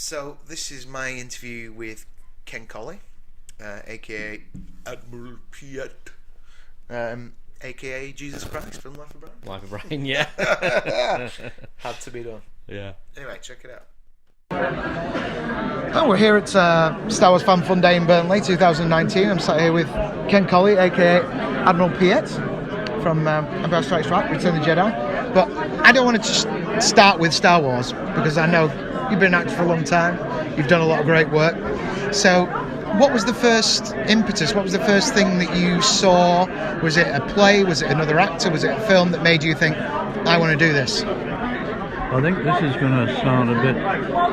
So this is my interview with Ken Colley, aka Admiral Piett, aka Jesus Christ from Life of Brian. Life of Brian, yeah. Had to be done. Yeah. Anyway, check it out. Oh, we're here at Star Wars Fan Fun Day in Burnley 2019. I'm sat here with Ken Colley, aka Admiral Piett from Empire Strikes Back, Return of the Jedi. But I don't want to just start with Star Wars because I know you've been an actor for a long time. You've done a lot of great work. So what was the first impetus? What was the first thing that you saw? Was it a play? Was it another actor? Was it a film that made you think, I want to do this? I think this is going to sound a bit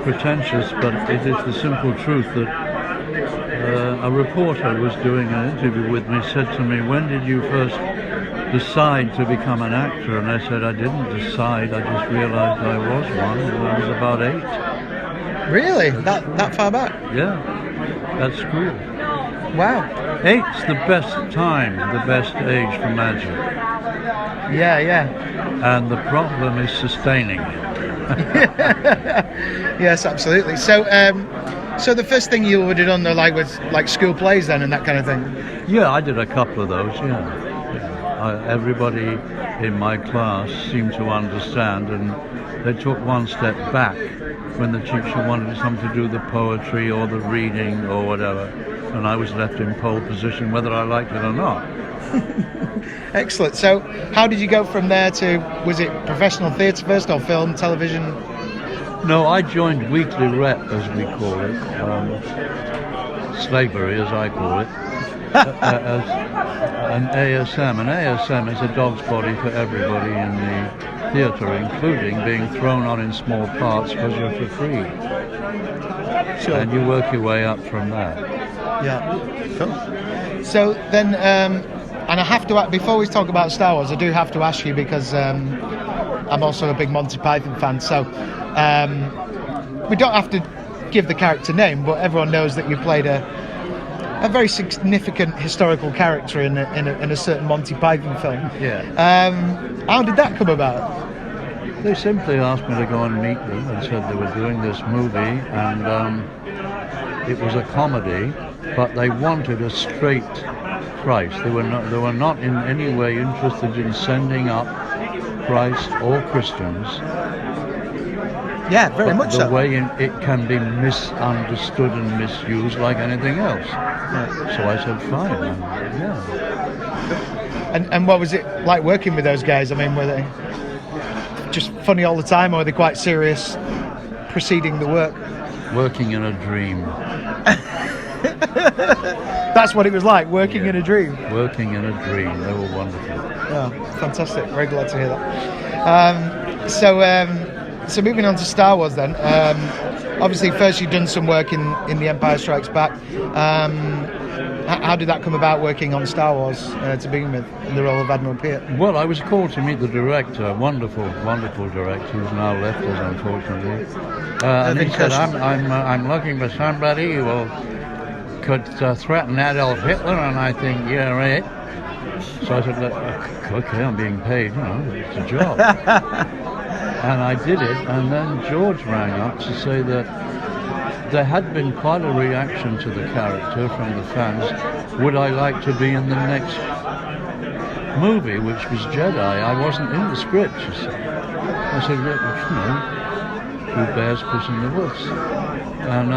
pretentious, but it is the simple truth that a reporter was doing an interview with me, said to me, when did you first decide to become an actor? And I said, I didn't decide, I just realized I was one when I was about 8. Really? That far back? Yeah, at school. Wow. 8's the best time, the best age for magic. Yeah. And the problem is sustaining it. Yes, absolutely. So, so the first thing you would have done, was like school plays then and that kind of thing? Yeah, I did a couple of those, yeah. Everybody in my class seemed to understand, and they took one step back when the teacher wanted something to do with the poetry or the reading or whatever, and I was left in pole position whether I liked it or not. Excellent. So how did you go from there to, was it professional theatre first or film, television? No, I joined weekly rep, as we call it, slavery as I call it, as an ASM. An ASM is a dog's body for everybody in the theatre, including being thrown on in small parts because you're for free. Sure. And you work your way up from that. Yeah, cool. So then, and I have to, before we talk about Star Wars, I do have to ask you because I'm also a big Monty Python fan, so we don't have to give the character name, but everyone knows that you played a very significant historical character in a certain Monty Python film. Yeah. How did that come about? They simply asked me to go and meet them and said they were doing this movie, and it was a comedy, but they wanted a straight Christ. They were not in any way interested in sending up Christ or Christians. Yeah, very much so. The way it can be misunderstood and misused like anything else. Yeah. So I said, fine. Yeah. And what was it like working with those guys? I mean, were they just funny all the time, or were they quite serious preceding the work? Working in a dream. That's what it was like, working in a dream. Working in a dream. They were wonderful. Yeah, fantastic. Very glad to hear that. So moving on to Star Wars then. Obviously, first you've done some work in The Empire Strikes Back. How did that come about, working on Star Wars to begin with, in the role of Admiral Piett? Well, I was called to meet the director, a wonderful director who's now left us, unfortunately. And he said, I'm looking for somebody who could threaten Adolf Hitler, and I think, yeah, right. So I said, okay, I'm being paid, it's a job. And I did it, and then George rang up to say that there had been quite a reaction to the character from the fans. Would I like to be in the next movie, which was Jedi? I wasn't in the script, you see. I said, who bears puss in the woods? And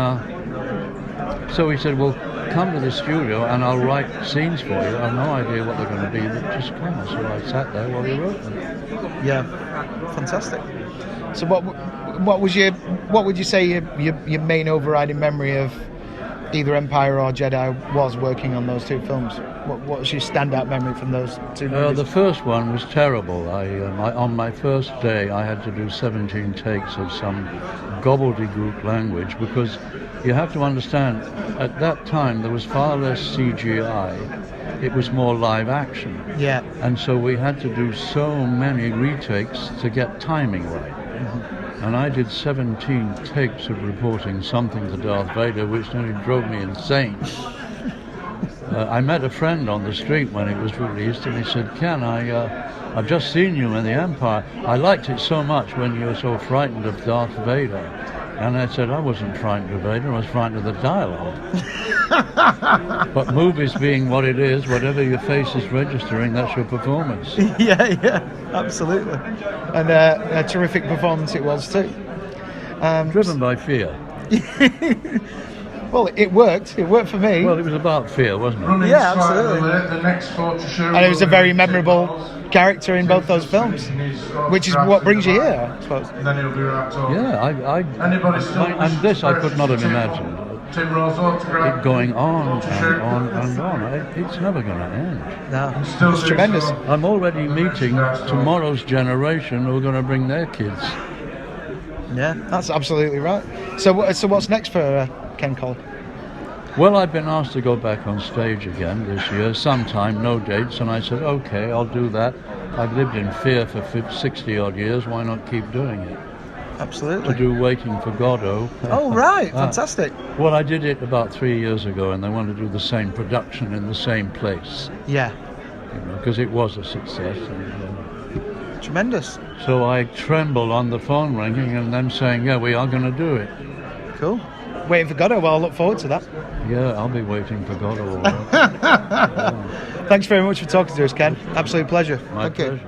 so he said, well, come to the studio and I'll write scenes for you. I have no idea what they're going to be, but just come. So I sat there while he wrote them. Yeah, fantastic. So what would you say your main overriding memory of either Empire or Jedi was, working on those two films? What was your standout memory from those two movies? The first one was terrible. On my first day I had to do 17 takes of some gobbledygook language, because you have to understand, at that time there was far less CGI. It was more live action. Yeah. And so we had to do so many retakes to get timing right. Mm-hmm. And I did 17 takes of reporting something to Darth Vader, which nearly drove me insane. I met a friend on the street when it was released, and he said, Ken, I've just seen you in The Empire. I liked it so much when you were so frightened of Darth Vader. And I said, I wasn't frightened of Vader, I was frightened of the dialogue. But movies being what it is, whatever your face is registering, that's your performance. Yeah, absolutely. And a terrific performance it was too. Driven by fear. Well, it worked. It worked for me. Well, it was about fear, wasn't it? Yeah, absolutely. And it was a very memorable character in both those films, which is what brings you here, I suppose. Yeah, and this I could not have imagined. It going on and on and on. It's never going to end. No, it's tremendous. I'm already meeting tomorrow's generation who are going to bring their kids. Yeah, that's absolutely right. So what's next for Ken Colley? Well, I've been asked to go back on stage again this year, sometime, no dates, and I said, okay, I'll do that. I've lived in fear for 60 odd years, why not keep doing it? Absolutely. To do Waiting for Godot. Oh, right, fantastic. Well, I did it about 3 years ago, and they wanted to do the same production in the same place. Yeah. Because it was a success. And, tremendous. so I trembled on the phone ringing and them saying, yeah, we are going to do it. Cool. Waiting for Godot, well, I look forward to that. Yeah, I'll be waiting for Godot. Thanks very much for talking to us, Ken. Absolute pleasure. My pleasure.